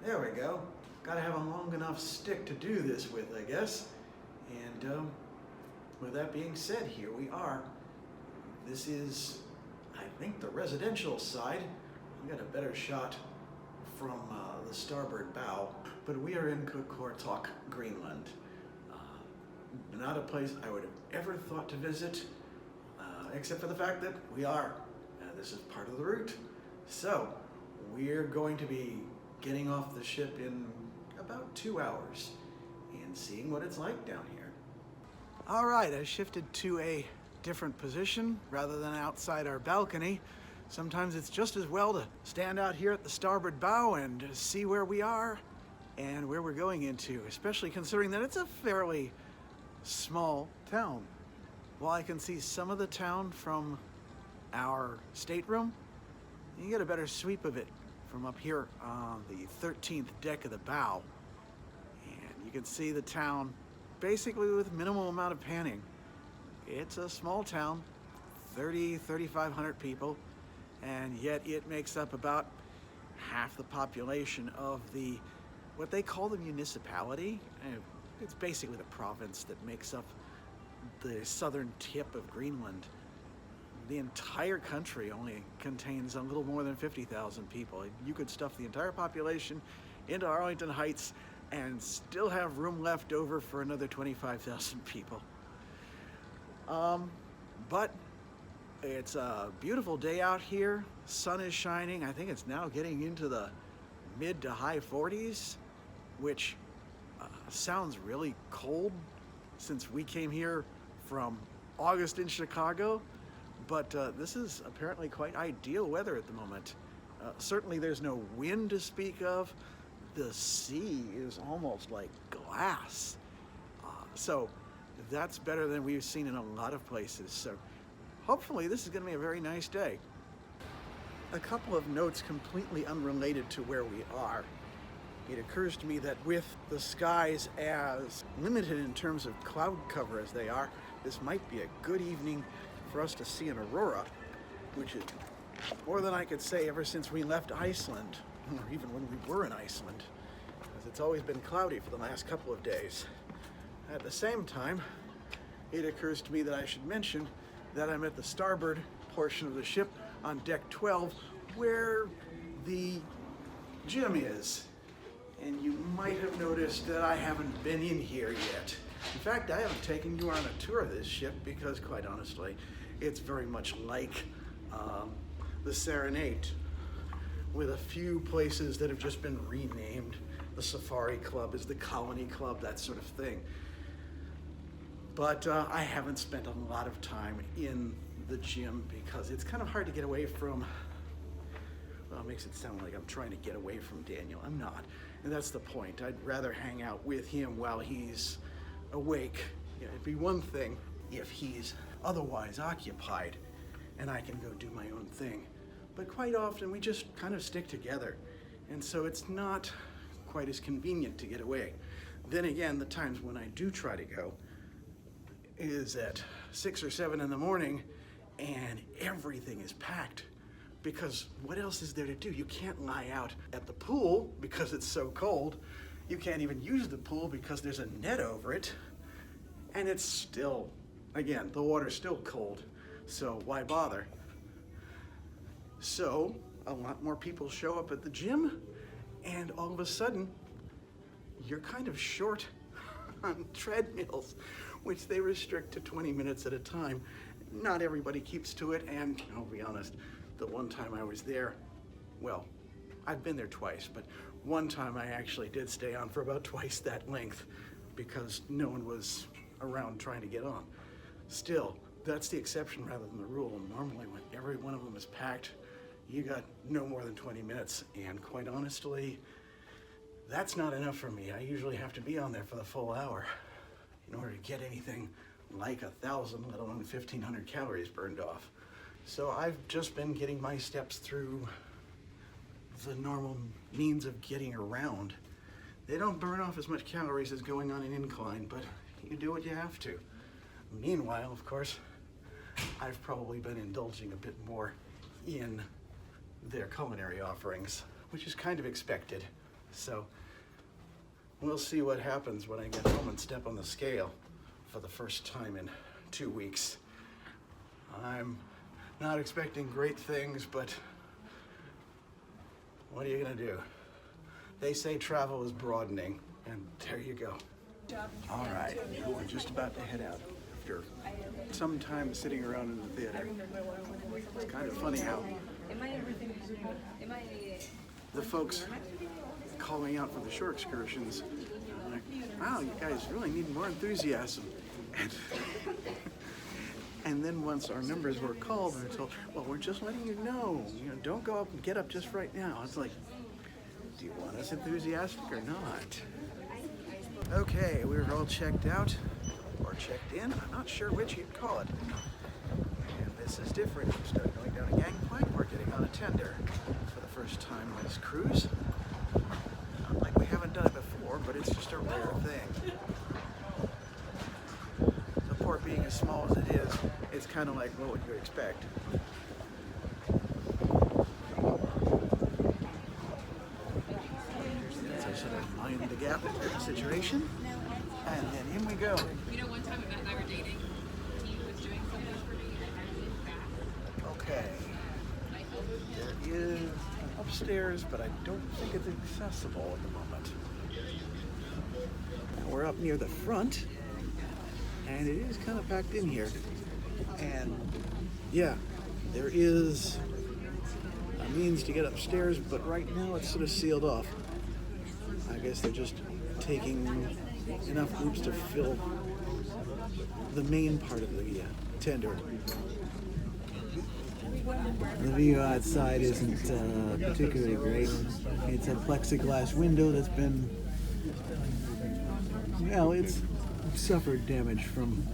There we go. Gotta have a long enough stick to do this with, I guess. And with that being said, here we are. This is, I think, the residential side. I got a better shot from the starboard bow, but we are in Qaqortoq, Greenland. Not a place I would have ever thought to visit, except for the fact that we are. This is part of the route. So, we're going to be getting off the ship in about 2 hours and seeing what it's like down here. All right, I shifted to a different position rather than outside our balcony. Sometimes it's just as well to stand out here at the starboard bow and see where we are and where we're going into, especially considering that it's a fairly small town. While I can see some of the town from our stateroom, you get a better sweep of it from up here on the 13th deck of the bow. And you can see the town basically with minimal amount of panning. It's a small town, 3,500 people, and yet it makes up about half the population of what they call the municipality. It's basically the province that makes up the southern tip of Greenland. The entire country only contains a little more than 50,000 people. You could stuff the entire population into Arlington Heights and still have room left over for another 25,000 people. But it's a beautiful day out here. Sun is shining. I think it's now getting into the mid to high 40s, which sounds really cold since we came here from August in Chicago. But this is apparently quite ideal weather at the moment. Certainly there's no wind to speak of. The sea is almost like glass. So that's better than we've seen in a lot of places. So hopefully this is going to be a very nice day. A couple of notes completely unrelated to where we are. It occurs to me that with the skies as limited in terms of cloud cover as they are, this might be a good evening for us to see an aurora, which is more than I could say ever since we left Iceland, or even when we were in Iceland, because it's always been cloudy for the last couple of days. At the same time, it occurs to me that I should mention that I'm at the starboard portion of the ship on deck 12, where the gym is. And you might have noticed that I haven't been in here yet. In fact, I haven't taken you on a tour of this ship because, quite honestly, it's very much like the Serenade, with a few places that have just been renamed. The Safari Club is the Colony Club, that sort of thing. But I haven't spent a lot of time in the gym because it's kind of hard to get away from. Well, it makes it sound like I'm trying to get away from Daniel. I'm not. And that's the point. I'd rather hang out with him while he's awake. It'd be one thing if he's otherwise occupied and I can go do my own thing. But quite often we just kind of stick together. And so it's not quite as convenient to get away. Then again, the times when I do try to go is at 6 or 7 in the morning and everything is packed. Because what else is there to do? You can't lie out at the pool because it's so cold. You can't even use the pool because there's a net over it. And it's still, again, the water's still cold. So why bother? So a lot more people show up at the gym, and all of a sudden, you're kind of short on treadmills, which they restrict to 20 minutes at a time. Not everybody keeps to it, and I'll be honest, the one time I was there, well, I've been there twice, but one time I actually did stay on for about twice that length because no one was around trying to get on. Still, that's the exception rather than the rule. Normally when every one of them is packed, you got no more than 20 minutes, and quite honestly, that's not enough for me. I usually have to be on there for the full hour in order to get anything like 1,000, let alone 1,500 calories burned off. So I've just been getting my steps through the normal means of getting around. They don't burn off as much calories as going on an incline, but you do what you have to. Meanwhile, of course, I've probably been indulging a bit more in their culinary offerings, which is kind of expected. So we'll see what happens when I get home and step on the scale for the first time in 2 weeks. I'm not expecting great things, but what are you gonna do? They say travel is broadening, and there you go. All right, we're just about to head out after some time sitting around in the theater. It's kind of funny how the folks calling out for the shore excursions are like, wow, you guys really need more enthusiasm. And then once our numbers were called, we were told, well, we're just letting you know, don't go up and get up just right now. It's like, do you want us enthusiastic or not? Okay, we were all checked out, or checked in. I'm not sure which you'd call it. And this is different. Instead of going down a gangplank, we're getting on a tender for the first time on this cruise. Not like we haven't done it before, but it's just a rare thing. The port being as small as it is, it's kind of like what would you expect. So sort of mind the gap situation, and then in we go. One time Matt and I were dating, he was doing something for me, and I moved back. Okay. There is upstairs, but I don't think it's accessible at the moment. Now we're up near the front, and it is kind of packed in here. And yeah, there is a means to get upstairs, but right now it's sort of sealed off. I guess they're just taking enough groups to fill the main part of the tender. The view outside isn't particularly great. It's a plexiglass window that's been, well, it's suffered damage from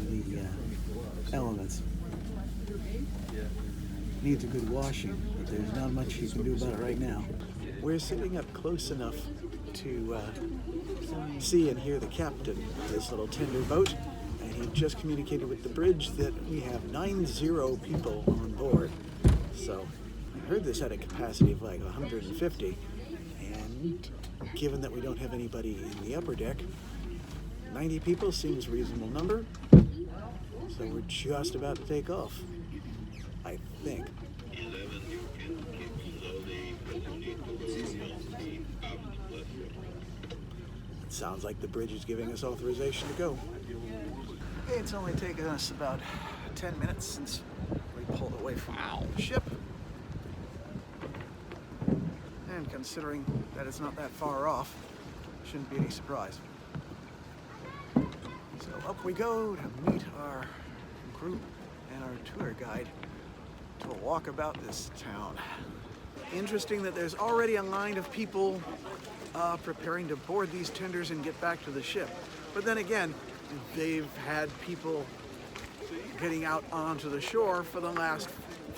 the elements. Needs a good washing, but there's not much you can do about it right now. We're sitting up close enough to see and hear the captain of this little tender boat, and he just communicated with the bridge that we have 90 people on board. So I heard this had a capacity of like 150, and given that we don't have anybody in the upper deck, 90 people seems a reasonable number. So we're just about to take off, I think. It sounds like the bridge is giving us authorization to go. It's only taken us about 10 minutes since we pulled away from the ship. And considering that it's not that far off, shouldn't be any surprise. So up we go to meet our group and our tour guide to walk about this town. Interesting that there's already a line of people preparing to board these tenders and get back to the ship. But then again, they've had people getting out onto the shore for the last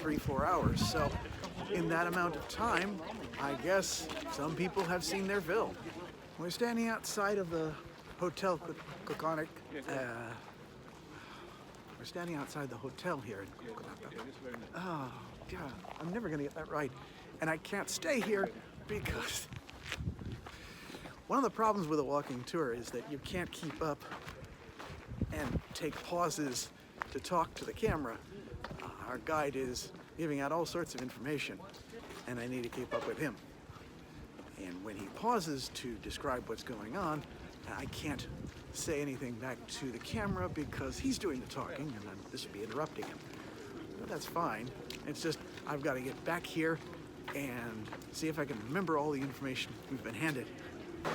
3-4 hours. So in that amount of time, I guess some people have seen their fill. We're standing outside of the Hotel Qaqortoq. We're standing outside the hotel here in Qaqortoq. Oh, God, I'm never gonna get that right. And I can't stay here because one of the problems with a walking tour is that you can't keep up and take pauses to talk to the camera. Our guide is giving out all sorts of information, and I need to keep up with him. And when he pauses to describe what's going on, I can't say anything back to the camera because he's doing the talking, and this would be interrupting him. But that's fine. It's just I've got to get back here and see if I can remember all the information we've been handed.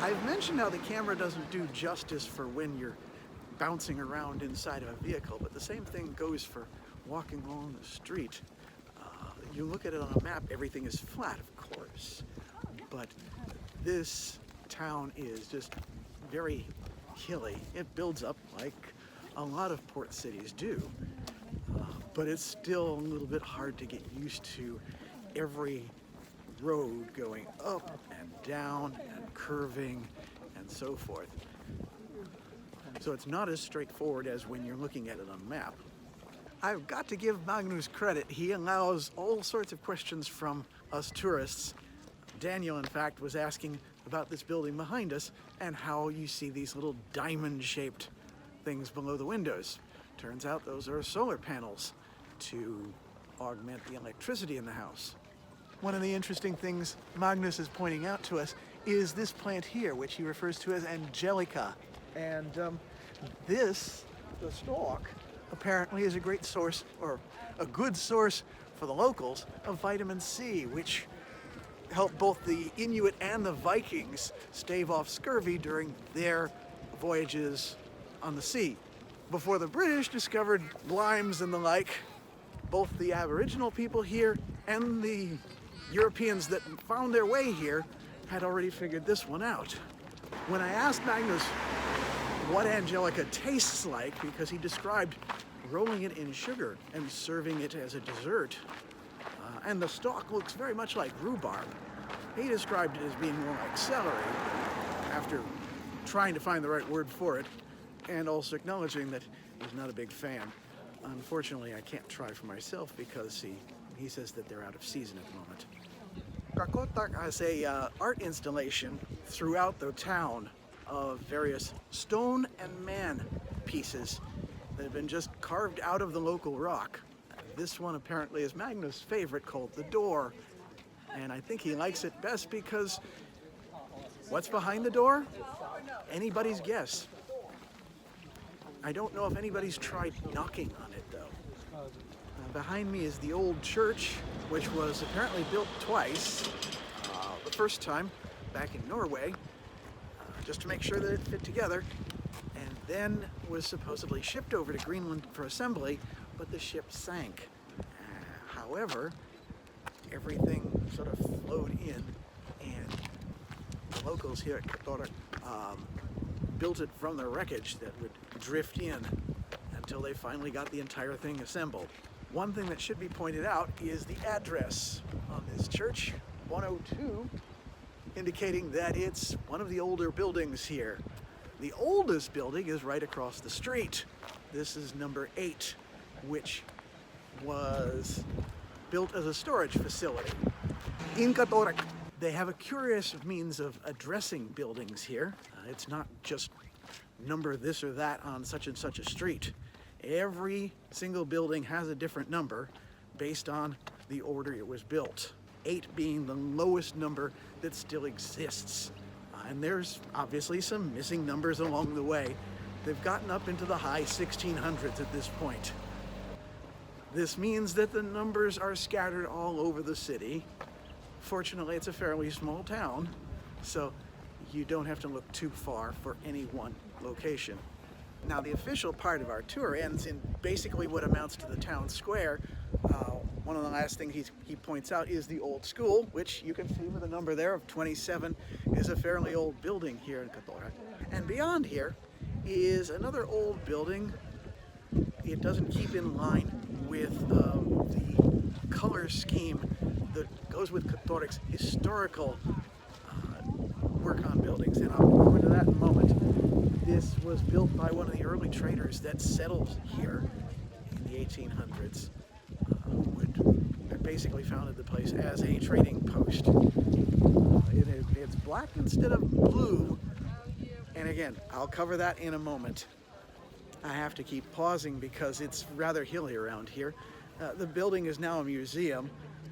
I've mentioned how the camera doesn't do justice for when you're bouncing around inside of a vehicle, but the same thing goes for walking along the street. You look at it on a map, everything is flat, of course, but this town is just very hilly. It builds up like a lot of port cities do, but it's still a little bit hard to get used to every road going up and down and curving and so forth. So it's not as straightforward as when you're looking at it on a map. I've got to give Magnus credit. He allows all sorts of questions from us tourists Daniel, in fact, was asking about this building behind us and how you see these little diamond-shaped things below the windows. Turns out those are solar panels to augment the electricity in the house. One of the interesting things Magnus is pointing out to us is this plant here, which he refers to as Angelica. And this, the stalk, apparently is a great source, or a good source for the locals, of vitamin C, which helped both the Inuit and the Vikings stave off scurvy during their voyages on the sea. Before the British discovered limes and the like, both the Aboriginal people here and the Europeans that found their way here had already figured this one out. When I asked Magnus what Angelica tastes like, because he described rolling it in sugar and serving it as a dessert, and the stalk looks very much like rhubarb. He described it as being more like celery, after trying to find the right word for it, and also acknowledging that he's not a big fan. Unfortunately, I can't try for myself because he says that they're out of season at the moment. Qaqortoq has a art installation throughout the town of various stone and man pieces that have been just carved out of the local rock. This one apparently is Magnus' favorite, called the door. And I think he likes it best because what's behind the door? Anybody's guess. I don't know if anybody's tried knocking on it though. Behind me is the old church, which was apparently built twice. The first time back in Norway, just to make sure that it fit together, and then was supposedly shipped over to Greenland for assembly, but the ship sank. However, everything sort of flowed in, and the locals here at Qaqortoq built it from the wreckage that would drift in until they finally got the entire thing assembled. One thing that should be pointed out is the address on this church, 102, indicating that it's one of the older buildings here. The oldest building is right across the street. This is number 8, which was built as a storage facility. In Qaqortoq, they have a curious means of addressing buildings here. It's not just number this or that on such and such a street. Every single building has a different number based on the order it was built. 8 being the lowest number that still exists. And there's obviously some missing numbers along the way. They've gotten up into the high 1600s at this point. This means that the numbers are scattered all over the city. Fortunately, it's a fairly small town, so you don't have to look too far for any one location. Now, the official part of our tour ends in basically what amounts to the town square. One of the last things he points out is the old school, which you can see with a number there of 27, is a fairly old building here in Qaqortoq. And beyond here is another old building. It doesn't keep in line with the color scheme that goes with Qaqortoq's historical work on buildings, and I'll go into that in a moment. This was built by one of the early traders that settled here in the 1800s, who had basically founded the place as a trading post. It's black instead of blue, and again, I'll cover that in a moment. I have to keep pausing because it's rather hilly around here. The building is now a museum,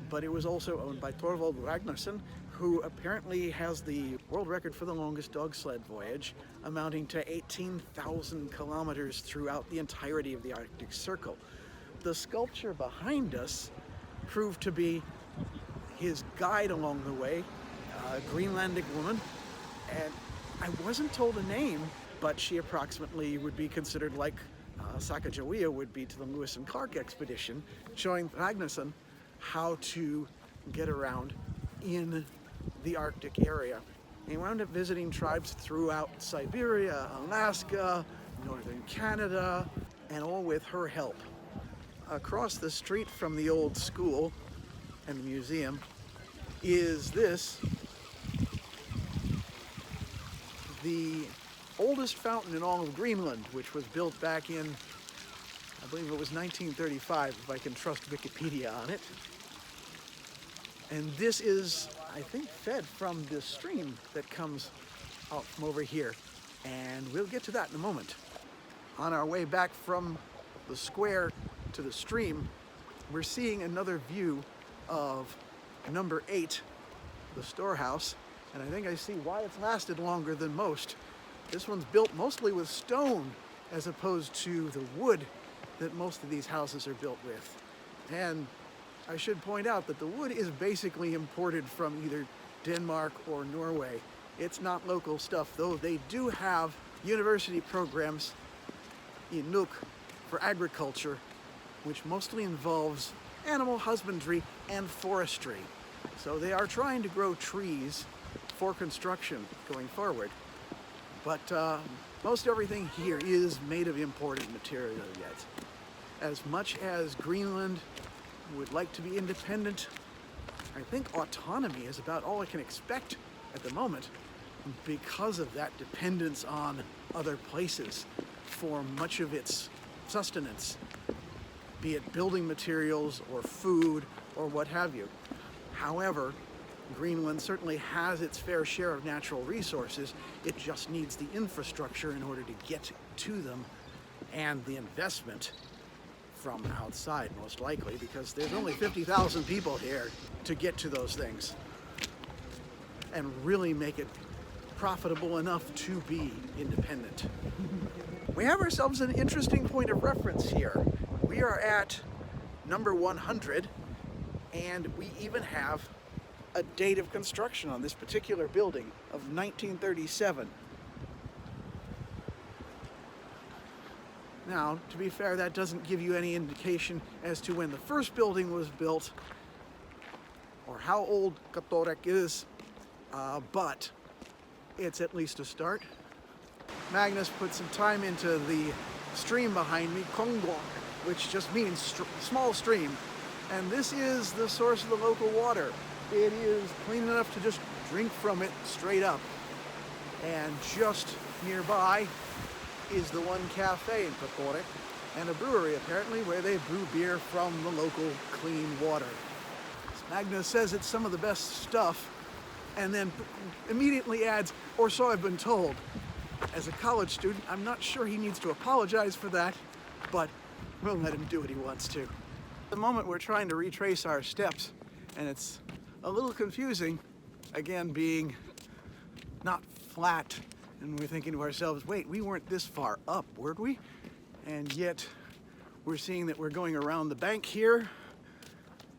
but it was also owned by Thorvald Ragnarsson, who apparently has the world record for the longest dog sled voyage, amounting to 18,000 kilometers throughout the entirety of the Arctic Circle. The sculpture behind us proved to be his guide along the way, a Greenlandic woman, and I wasn't told a name, but she approximately would be considered like Sacagawea would be to the Lewis and Clark expedition, showing Ragnarsson how to get around in the Arctic area. He wound up visiting tribes throughout Siberia, Alaska, northern Canada, and all with her help. Across the street from the old school and the museum is this, the oldest fountain in all of Greenland, which was built back in, I believe it was 1935, if I can trust Wikipedia on it. And this is I think, fed from the stream that comes out from over here. And we'll get to that in a moment. On our way back from the square to the stream, we're seeing another view of number 8, the storehouse. And I think I see why it's lasted longer than most. This one's built mostly with stone as opposed to the wood that most of these houses are built with. And I should point out that the wood is basically imported from either Denmark or Norway. It's not local stuff, though they do have university programs in Nuuk for agriculture, which mostly involves animal husbandry and forestry. So they are trying to grow trees for construction going forward. But most everything here is made of imported material yet. As much as Greenland would like to be independent, I think autonomy is about all I can expect at the moment because of that dependence on other places for much of its sustenance, be it building materials or food or what have you. However, Greenland certainly has its fair share of natural resources. It just needs the infrastructure in order to get to them, and the investment from outside, most likely, because there's only 50,000 people here to get to those things and really make it profitable enough to be independent. We have ourselves an interesting point of reference here. We are at number 100, and we even have a date of construction on this particular building of 1937. Now, to be fair, that doesn't give you any indication as to when the first building was built or how old Qaqortoq is, but it's at least a start. Magnus put some time into the stream behind me, Qaqortoq, which just means small stream. And this is the source of the local water. It is clean enough to just drink from it straight up. And just nearby is the one cafe in Qaqortoq and a brewery apparently where they brew beer from the local clean water. Magnus says it's some of the best stuff and then immediately adds, "or so I've been told." As a college student, I'm not sure he needs to apologize for that, but we'll let him do what he wants to. At the moment we're trying to retrace our steps, and it's a little confusing, again being not flat, and we're thinking to ourselves, wait, we weren't this far up, were we? And yet we're seeing that we're going around the bank here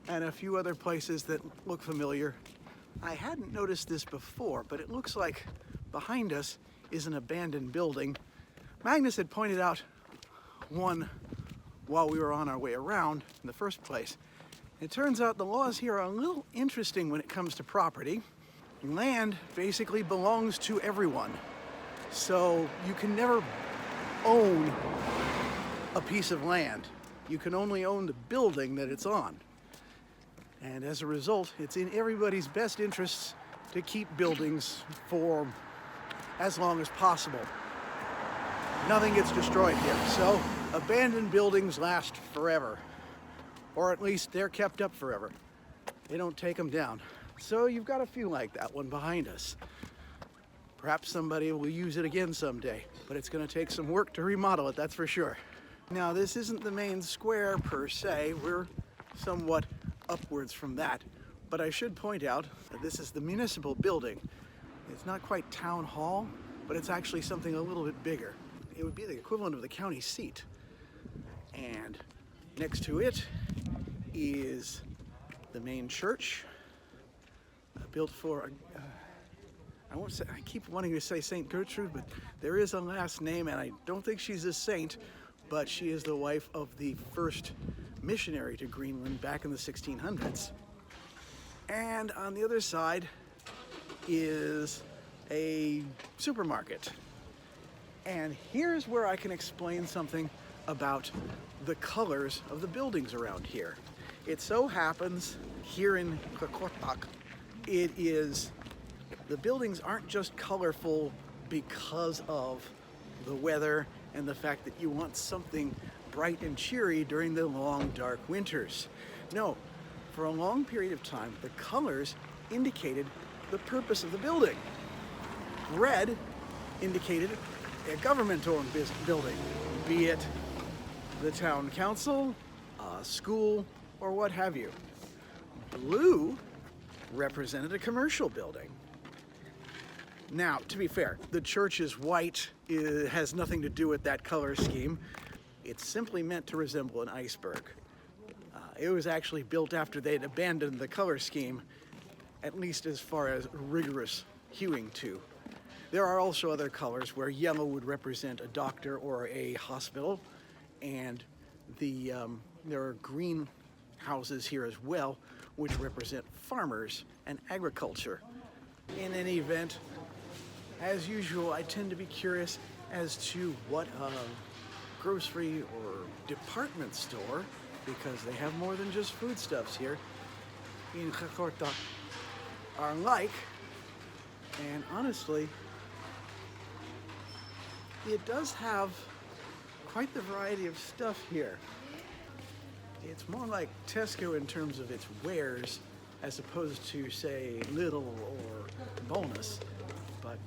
and a few other places that look familiar. I hadn't noticed this before, but it looks like behind us is an abandoned building. Magnus had pointed out one while we were on our way around in the first place. It turns out the laws here are a little interesting when it comes to property. Land basically belongs to everyone. So you can never own a piece of land. You can only own the building that it's on. And as a result, it's in everybody's best interests to keep buildings for as long as possible. Nothing gets destroyed here. So abandoned buildings last forever. Or at least they're kept up forever. They don't take them down. So you've got a few like that one behind us. Perhaps somebody will use it again someday, but it's going to take some work to remodel it, that's for sure. Now, this isn't the main square per se. We're somewhat upwards from that. But I should point out that this is the municipal building. It's not quite town hall, but it's actually something a little bit bigger. It would be the equivalent of the county seat. And next to it is the main church, built for I keep wanting to say St. Gertrude, but there is a last name, and I don't think she's a saint, but she is the wife of the first missionary to Greenland back in the 1600s. And on the other side is a supermarket. And here's where I can explain something about the colors of the buildings around here. It so happens here in Qaqortoq, the buildings aren't just colorful because of the weather and the fact that you want something bright and cheery during the long, dark winters. No, for a long period of time, the colors indicated the purpose of the building. Red indicated a government-owned building, be it the town council, a school, or what have you. Blue represented a commercial building. Now, to be fair, the church is white. It has nothing to do with that color scheme. It's simply meant to resemble an iceberg. It was actually built after they'd abandoned the color scheme, at least as far as rigorous hewing to. There are also other colors where yellow would represent a doctor or a hospital, and there are green houses here as well, which represent farmers and agriculture. In any event, as usual, I tend to be curious as to what a grocery or department store, because they have more than just foodstuffs here in Qaqortoq, are like. And honestly, it does have quite the variety of stuff here. It's more like Tesco in terms of its wares, as opposed to, say, Lidl or Bonus. But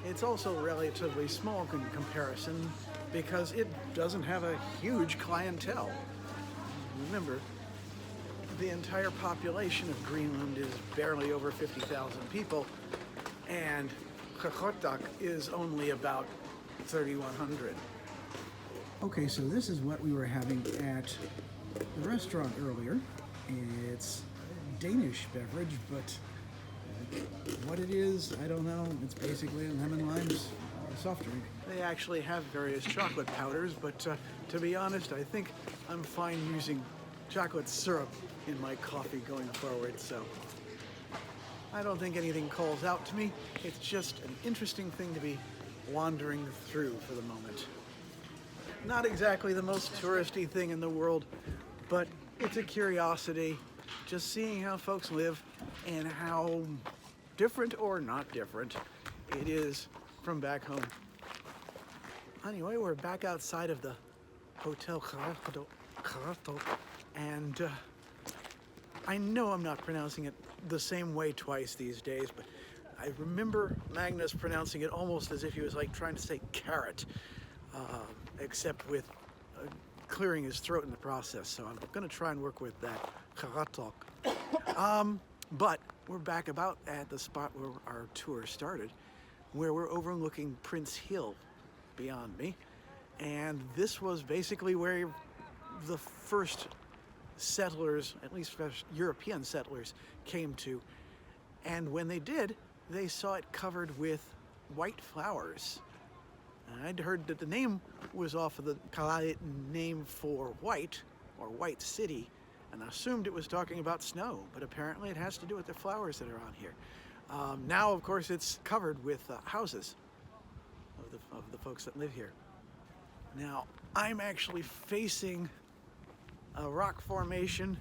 it's also relatively small in comparison because it doesn't have a huge clientele. Remember, the entire population of Greenland is barely over 50,000 people, and Qaqortoq is only about 3,100. Okay, so this is what we were having at the restaurant earlier. It's Danish beverage, but what it is, I don't know. It's basically a lemon lime soft drink. They actually have various chocolate powders, but to be honest, I think I'm fine using chocolate syrup in my coffee going forward, so I don't think anything calls out to me. It's just an interesting thing to be wandering through for the moment. Not exactly the most touristy thing in the world, but it's a curiosity, just seeing how folks live and how different or not different it is from back home. Anyway, we're back outside of the Hotel Qaqortoq, and I know I'm not pronouncing it the same way twice these days, but I remember Magnus pronouncing it almost as if he was like trying to say carrot, except with clearing his throat in the process. So I'm going to try and work with that. Qaqortoq. But we're back about at the spot where our tour started, where we're overlooking Prince Hill beyond me. And this was basically where the first settlers, at least first European settlers, came to. And when they did, they saw it covered with white flowers. And I'd heard that the name was off of the Qaqortoq name for white, or white city, and I assumed it was talking about snow, but apparently it has to do with the flowers that are on here. Now, of course, it's covered with houses of the folks that live here. Now, I'm actually facing a rock formation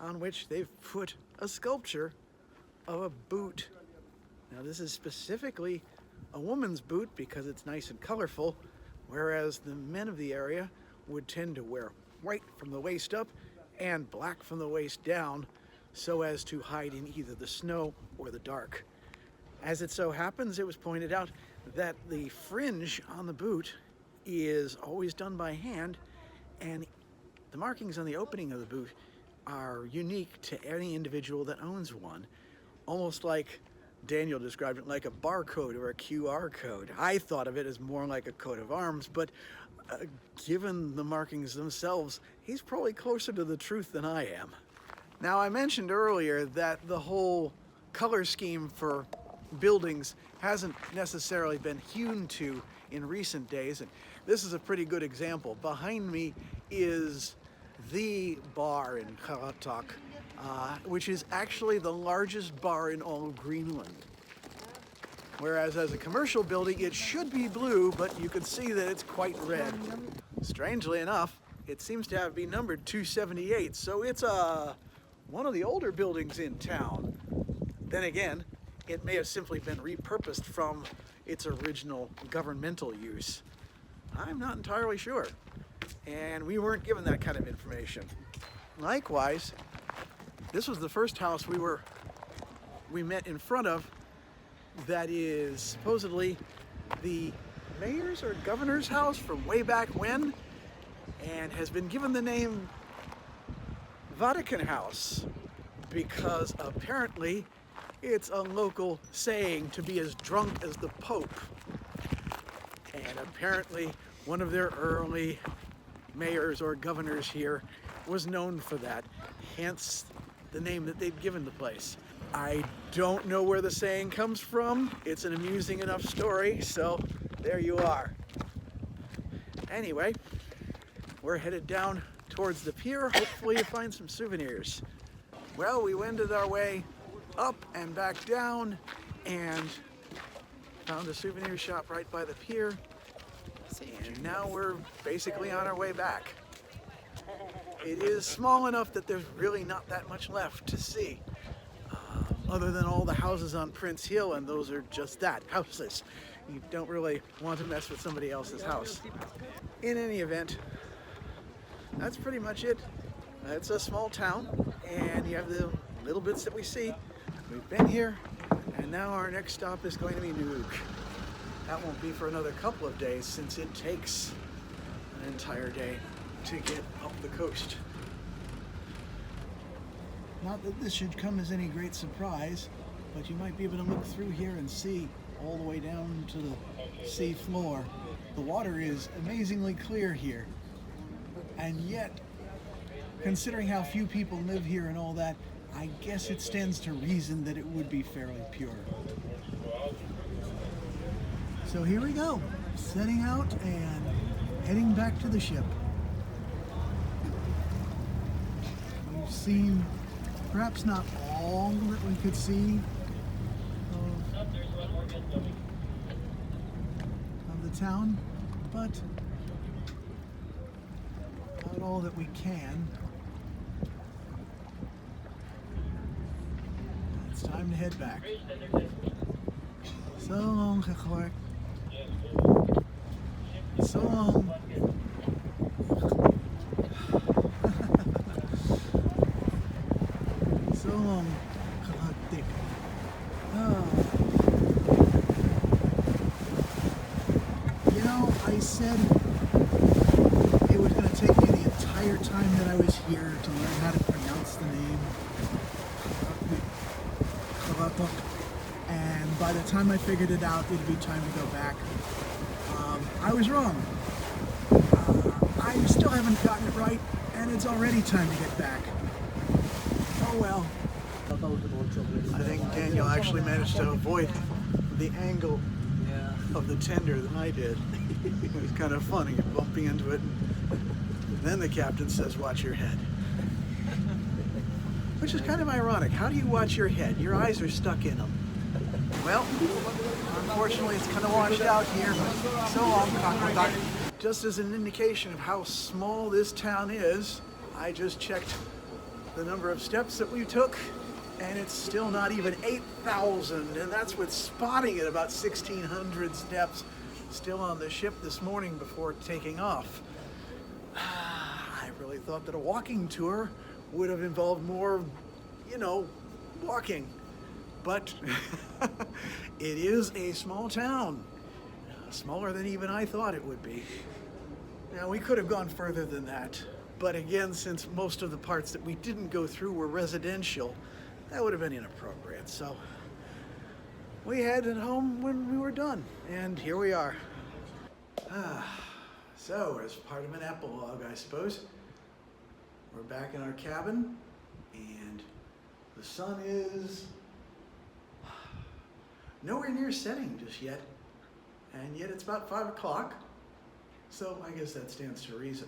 on which they've put a sculpture of a boot. Now, this is specifically a woman's boot because it's nice and colorful, whereas the men of the area would tend to wear white from the waist up and black from the waist down, so as to hide in either the snow or the dark. As it so happens, it was pointed out that the fringe on the boot is always done by hand, and the markings on the opening of the boot are unique to any individual that owns one, almost like Daniel described it, like a barcode or a QR code. I thought of it as more like a coat of arms, but given the markings themselves, he's probably closer to the truth than I am. Now, I mentioned earlier that the whole color scheme for buildings hasn't necessarily been hewn to in recent days, and this is a pretty good example. Behind me is the bar in Qaqortoq, which is actually the largest bar in all of Greenland. Whereas as a commercial building, it should be blue, but you can see that it's quite red. Strangely enough, it seems to have been numbered 278, so it's one of the older buildings in town. Then again, it may have simply been repurposed from its original governmental use. I'm not entirely sure, and we weren't given that kind of information. Likewise, This was the first house we met in front of that is supposedly the mayor's or governor's house from way back when, and has been given the name Vatican House because apparently it's a local saying to be as drunk as the Pope. And apparently one of their early mayors or governors here was known for that, hence the name that they'd given the place. I don't know where the saying comes from. It's an amusing enough story, so there you are. Anyway, we're headed down towards the pier, hopefully to find some souvenirs. Well, we wended our way up and back down and found a souvenir shop right by the pier. And now we're basically on our way back. It is small enough that there's really not that much left to see, other than all the houses on Prince Hill, and those are just that, houses. You don't really want to mess with somebody else's house. In any event, that's pretty much it. It's a small town, and you have the little bits that we see. We've been here, and now our next stop is going to be Nuuk. That won't be for another couple of days, since it takes an entire day to get up the coast. Not that this should come as any great surprise, but you might be able to look through here and see all the way down to the sea floor. The water is amazingly clear here, and yet, considering how few people live here and all that, I guess it stands to reason that it would be fairly pure. So here we go, setting out and heading back to the ship. We've seen perhaps not all that we could see of the town, but about all that we can. It's time to head back. So long, Qaqortoq. So long. So long, Qaqortoq. Oh. You know, I said it was going to take me the entire time that I was here to learn how to pronounce the name Qaqortoq, and by the time I figured it out, it'd be time to go back. I was wrong. I still haven't gotten it right, and it's already time to get back. Oh well. I think Daniel actually managed to avoid the angle of the tender than I did. It was kind of funny, bumping into it. And then the captain says, "Watch your head." Which is kind of ironic. How do you watch your head? Your eyes are stuck in them. Well, unfortunately it's kind of washed out here. So long, Qaqortoq. Just as an indication of how small this town is, I just checked the number of steps that we took, and it's still not even 8,000, and that's with spotting at about 1,600 steps still on the ship this morning before taking off. I really thought that a walking tour would have involved more, walking. But it is a small town, smaller than even I thought it would be. Now, we could have gone further than that, but again, since most of the parts that we didn't go through were residential, that would have been inappropriate. So we headed home when we were done, and here we are. So as part of an epilogue, I suppose, we're back in our cabin, and the sun is nowhere near setting just yet, and yet it's about 5 o'clock, so I guess that stands to reason.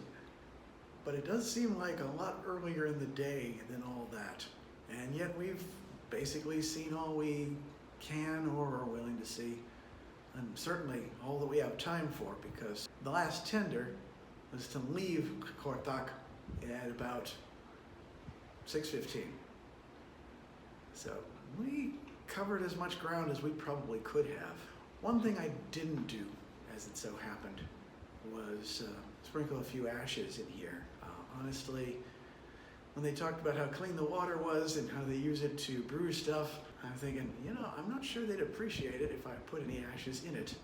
But it does seem like a lot earlier in the day than all that, and yet we've basically seen all we can or are willing to see, and certainly all that we have time for, because the last tender was to leave Qaqortoq at about 6:15. So we covered as much ground as we probably could have. One thing I didn't do, as it so happened, was sprinkle a few ashes in here. Honestly, when they talked about how clean the water was and how they use it to brew stuff, I'm thinking, I'm not sure they'd appreciate it if I put any ashes in it.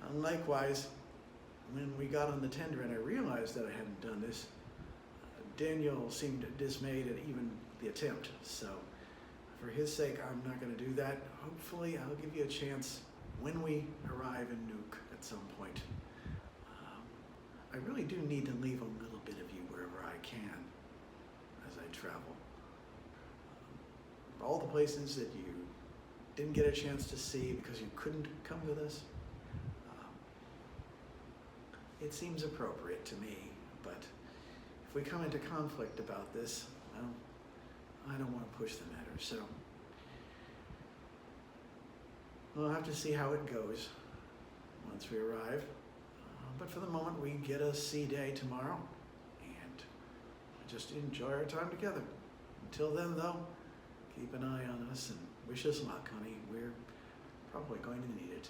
And likewise, when we got on the tender and I realized that I hadn't done this, Daniel seemed dismayed at even the attempt. So for his sake, I'm not going to do that. Hopefully, I'll give you a chance when we arrive in Nuuk at some point. I really do need to leave a little bit of you wherever I can as I travel. All the places that you didn't get a chance to see because you couldn't come with us, it seems appropriate to me, but if we come into conflict about this, well, I don't want to push the matter, so we'll have to see how it goes once we arrive. But for the moment, we get a sea day tomorrow, and just enjoy our time together. Until then, though, keep an eye on us and wish us luck, honey. We're probably going to need it.